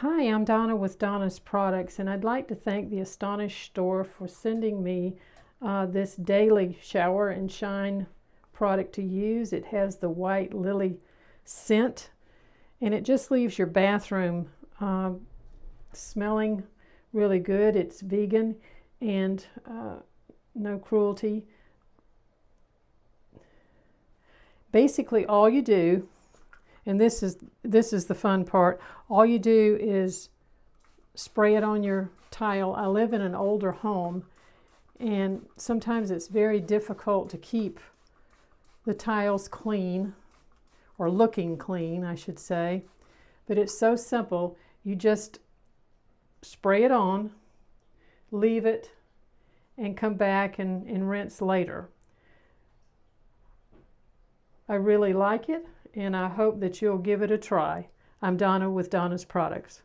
Hi, I'm Donna with Donna's Products, and I'd like to thank the Astonish store for sending me this daily shower and shine product to use. It has the white lily scent, and it just leaves your bathroom smelling really good. It's vegan and no cruelty. Basically, all you do, and this is the fun part, all you do is spray it on your tile. I live in an older home, and sometimes it's very difficult to keep the tiles clean, or looking clean, I should say. But it's so simple. You just spray it on, leave it, and come back and rinse later. I really like it, and I hope that you'll give it a try. I'm Donna with Donna's Products.